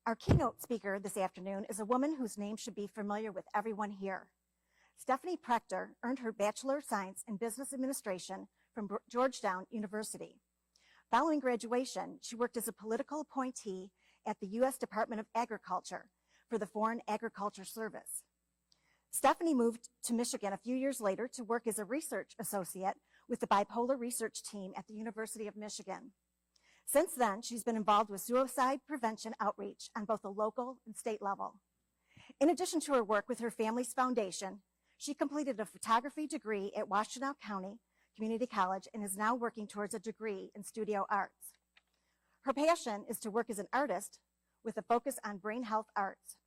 Our keynote speaker this afternoon is a woman whose name should be familiar with everyone here. Stephanie Prechter earned her Bachelor of Science in Business Administration from Georgetown University. Following graduation, she worked as a political appointee at the U.S. Department of Agriculture for the Foreign Agriculture Service. Stephanie moved to Michigan a few years later to work as a research associate with the bipolar research team at the University of Michigan. Since then, she's been involved with suicide prevention outreach on both the local and state level. In addition to her work with her family's foundation, she completed a photography degree at Washtenaw County Community College and is now working towards a degree in studio arts. Her passion is to work as an artist with a focus on brain health arts.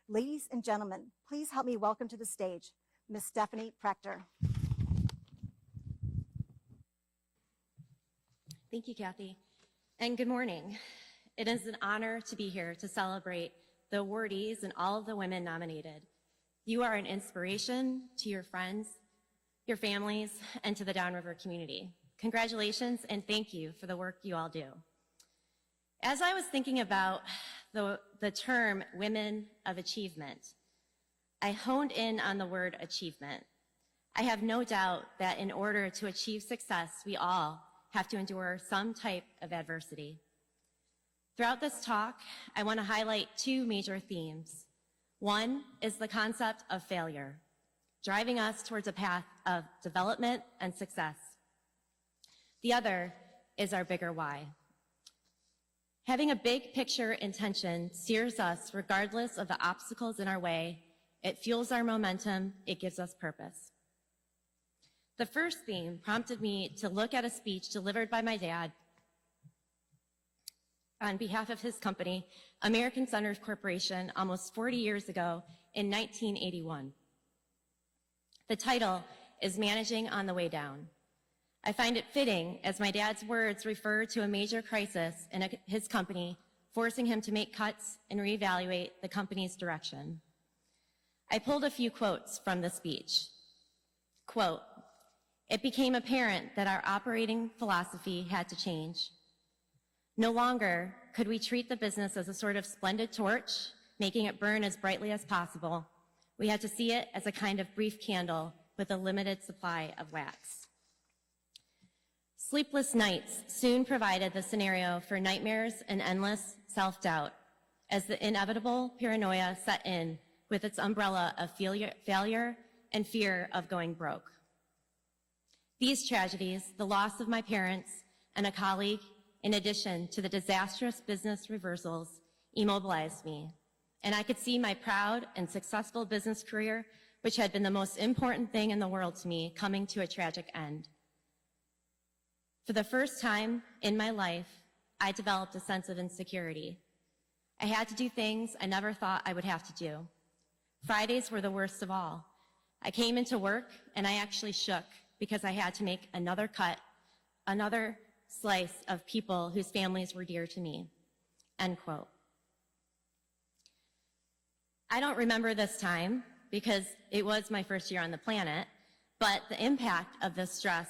Ladies and gentlemen, please help me welcome to the stage Ms. Stephanie Prechter. Thank you, Kathy. And good morning. It is an honor to be here to celebrate the awardees and all of the women nominated. You are an inspiration to your friends, your families, and to the Downriver community. Congratulations and thank you for the work you all do. As I was thinking about the term women of achievement, I honed in on the word achievement. I have no doubt that in order to achieve success, we all have to endure some type of adversity. Throughout this talk, I want to highlight two major themes. One is the concept of failure, driving us towards a path of development and success. The other is our bigger why. Having a big picture intention steers us regardless of the obstacles in our way. It fuels our momentum. It gives us purpose. The first theme prompted me to look at a speech delivered by my dad on behalf of his company, American Centers Corporation, almost 40 years ago in 1981. The title is Managing on the Way Down. I find it fitting as my dad's words refer to a major crisis in his company, forcing him to make cuts and reevaluate the company's direction. I pulled a few quotes from the speech. Quote, "It became apparent that our operating philosophy had to change. No longer could we treat the business as a sort of splendid torch, making it burn as brightly as possible. We had to see it as a kind of brief candle with a limited supply of wax." Sleepless nights soon provided the scenario for nightmares and endless self-doubt as the inevitable paranoia set in with its umbrella of failure and fear of going broke. These tragedies, the loss of my parents and a colleague, in addition to the disastrous business reversals, immobilized me. And I could see my proud and successful business career, which had been the most important thing in the world to me, coming to a tragic end. For the first time in my life, I developed a sense of insecurity. I had to do things I never thought I would have to do. Fridays were the worst of all. I came into work and I actually shook because I had to make another cut, another slice of people whose families were dear to me. End quote. I don't remember this time because it was my first year on the planet, but the impact of this stress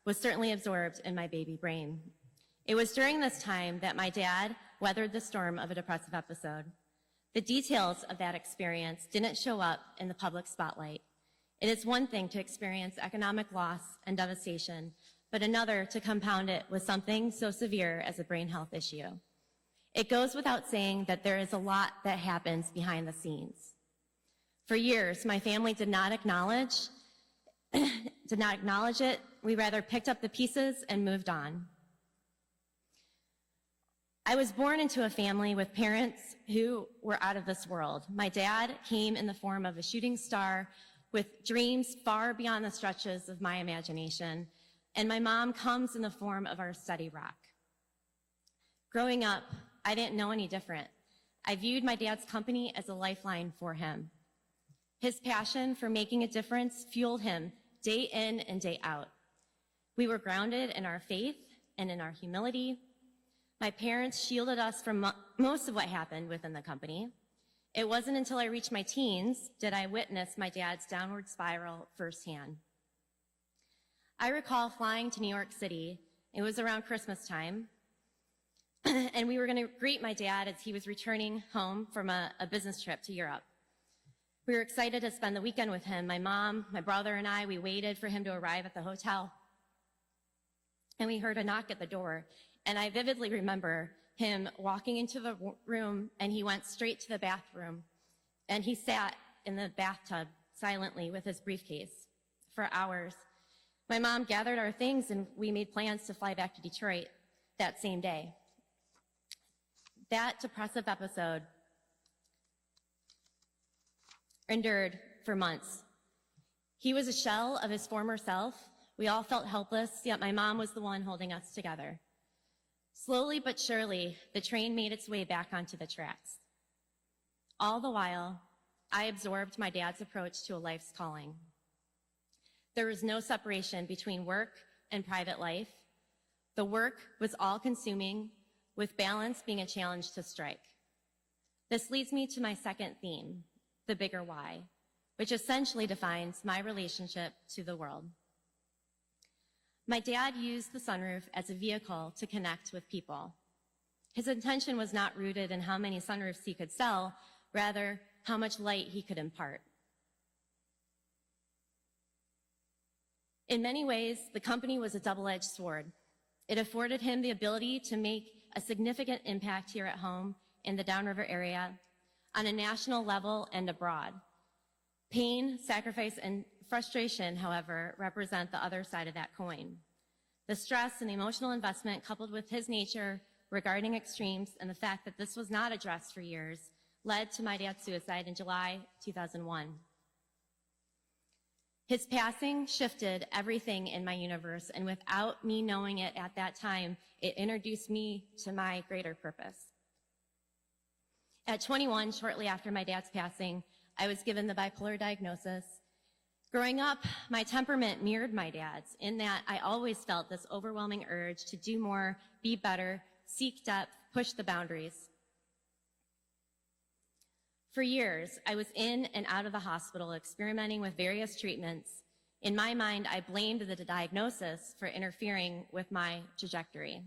was certainly absorbed in my baby brain. It was during this time that my dad weathered the storm of a depressive episode. The details of that experience didn't show up in the public spotlight. It is one thing to experience economic loss and devastation, but another to compound it with something so severe as a brain health issue. It goes without saying that there is a lot that happens behind the scenes. For years, my family did not acknowledge it. We rather picked up the pieces and moved on. I was born into a family with parents who were out of this world. My dad came in the form of a shooting star with dreams far beyond the stretches of my imagination, and my mom comes in the form of our steady rock. Growing up, I didn't know any different. I viewed my dad's company as a lifeline for him. His passion for making a difference fueled him day in and day out. We were grounded in our faith and in our humility. My parents shielded us from most of what happened within the company. It wasn't until I reached my teens did I witness my dad's downward spiral firsthand. I recall flying to New York City. It was around Christmas time. and we were going to greet my dad as he was returning home from a business trip to Europe. We were excited to spend the weekend with him. My mom, my brother, and I, we waited for him to arrive at the hotel. And we heard a knock at the door. And I vividly remember him walking into the room, and he went straight to the bathroom. And he sat in the bathtub silently with his briefcase for hours. My mom gathered our things, and we made plans to fly back to Detroit that same day. That depressive episode endured for months. He was a shell of his former self. We all felt helpless, yet my mom was the one holding us together. Slowly but surely, the train made its way back onto the tracks. All the while, I absorbed my dad's approach to a life's calling. There was no separation between work and private life. The work was all-consuming, with balance being a challenge to strike. This leads me to my second theme, the bigger why, which essentially defines my relationship to the world. My dad used the sunroof as a vehicle to connect with people. His intention was not rooted in how many sunroofs he could sell, rather how much light he could impart. In many ways, the company was a double-edged sword. It afforded him the ability to make a significant impact here at home in the Downriver area, on a national level and abroad. Pain, sacrifice, and frustration, however, represent the other side of that coin. The stress and emotional investment, coupled with his nature regarding extremes and the fact that this was not addressed for years, led to my dad's suicide in July 2001. His passing shifted everything in my universe, and without me knowing it at that time, it introduced me to my greater purpose. At 21, shortly after my dad's passing, I was given the bipolar diagnosis. Growing up, my temperament mirrored my dad's in that I always felt this overwhelming urge to do more, be better, seek depth, push the boundaries. For years, I was in and out of the hospital experimenting with various treatments. In my mind, I blamed the diagnosis for interfering with my trajectory.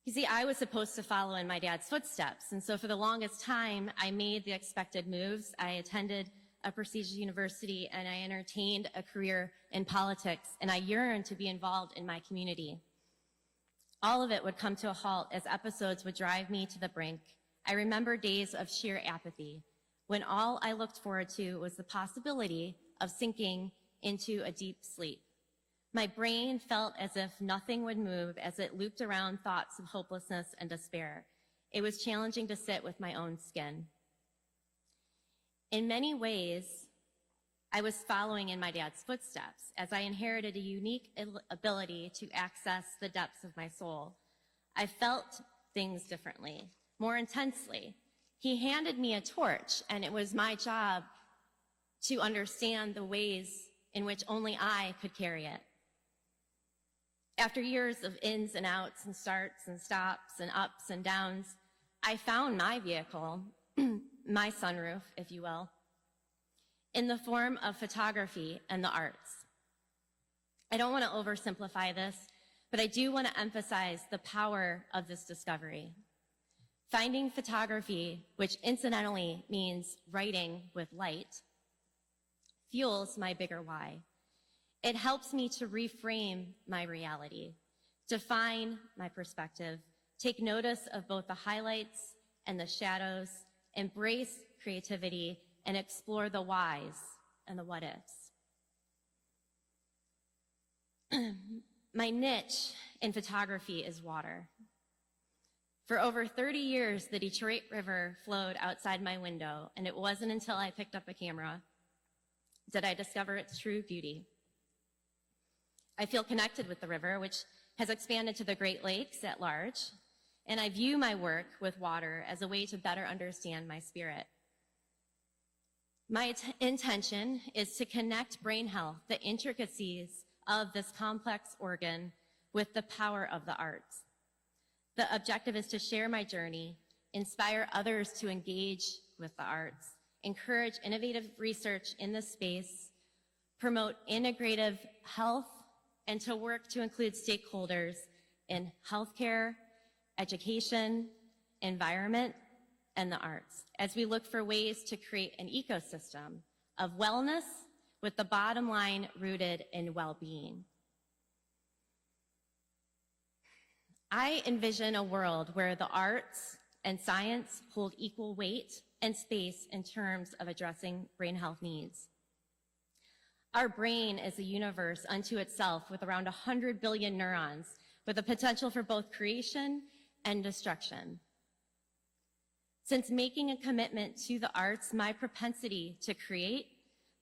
You see, I was supposed to follow in my dad's footsteps, and so for the longest time, I made the expected moves. I attended a prestigious university, and I entertained a career in politics, and I yearned to be involved in my community. All of it would come to a halt as episodes would drive me to the brink. I remember days of sheer apathy, when all I looked forward to was the possibility of sinking into a deep sleep. My brain felt as if nothing would move as it looped around thoughts of hopelessness and despair. It was challenging to sit with my own skin. In many ways, I was following in my dad's footsteps as I inherited a unique ability to access the depths of my soul. I felt things differently, more intensely. He handed me a torch, and it was my job to understand the ways in which only I could carry it. After years of ins and outs and starts and stops and ups and downs, I found my vehicle, my sunroof, if you will, in the form of photography and the arts. I don't want to oversimplify this, but I do want to emphasize the power of this discovery. Finding photography, which incidentally means writing with light, fuels my bigger why. It helps me to reframe my reality, define my perspective, take notice of both the highlights and the shadows, embrace creativity, and explore the whys and the what-ifs. My niche in photography is water. For over 30 years, the Detroit River flowed outside my window, and it wasn't until I picked up a camera did I discover its true beauty. I feel connected with the river, which has expanded to the Great Lakes at large, and I view my work with water as a way to better understand my spirit. My intention is to connect brain health, the intricacies of this complex organ, with the power of the arts. The objective is to share my journey, inspire others to engage with the arts, encourage innovative research in this space, promote integrative health, and to work to include stakeholders in healthcare, education, environment, and the arts, as we look for ways to create an ecosystem of wellness with the bottom line rooted in well-being. I envision a world where the arts and science hold equal weight and space in terms of addressing brain health needs. Our brain is a universe unto itself with around 100 billion neurons, with the potential for both creation and destruction. Since making a commitment to the arts, my propensity to create,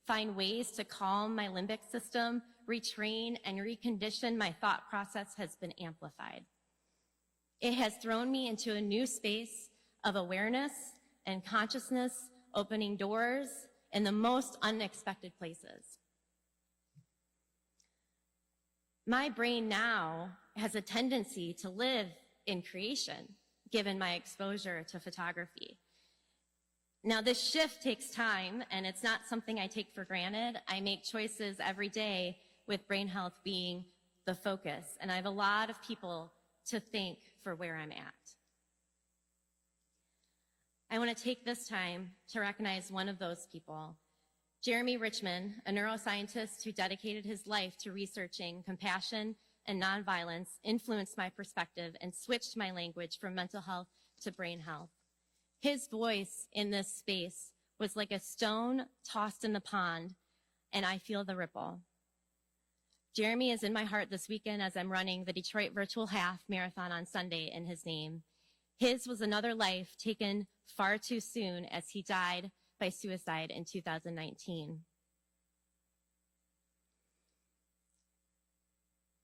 find ways to calm my limbic system, retrain, and recondition my thought process has been amplified. It has thrown me into a new space of awareness and consciousness, opening doors in the most unexpected places. My brain now has a tendency to live in creation, given my exposure to photography. Now, this shift takes time, and it's not something I take for granted. I make choices every day with brain health being the focus, and I have a lot of people to thank for where I'm at. I want to take this time to recognize one of those people. Jeremy Richmond, a neuroscientist who dedicated his life to researching compassion and nonviolence, influenced my perspective and switched my language from mental health to brain health. His voice in this space was like a stone tossed in the pond, and I feel the ripple. Jeremy is in my heart this weekend as I'm running the Detroit Virtual Half Marathon on Sunday in his name. His was another life taken far too soon as he died by suicide in 2019.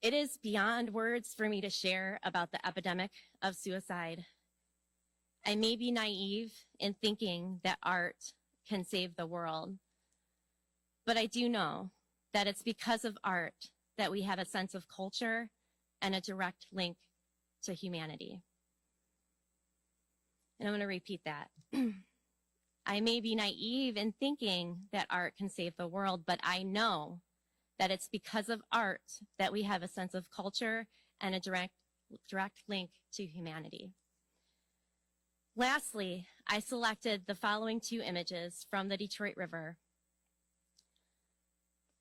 It is beyond words for me to share about the epidemic of suicide. I may be naive in thinking that art can save the world, but I do know that it's because of art that we have a sense of culture and a direct link to humanity. And I'm going to repeat that. I may be naive in thinking that art can save the world, but I know that it's because of art that we have a sense of culture and a direct link to humanity. Lastly, I selected the following two images from the Detroit River.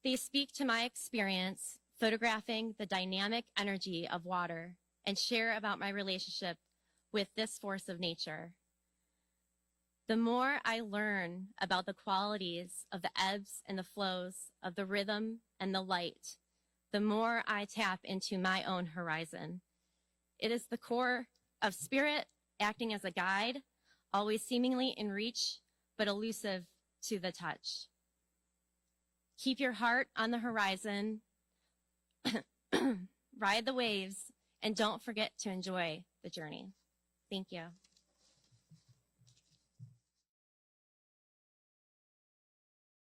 They speak to my experience photographing the dynamic energy of water and share about my relationship with this force of nature. The more I learn about the qualities of the ebbs and the flows of the rhythm and the light, the more I tap into my own horizon. It is the core of spirit acting as a guide, always seemingly in reach, but elusive to the touch. Keep your heart on the horizon, ride the waves, and don't forget to enjoy the journey. Thank you.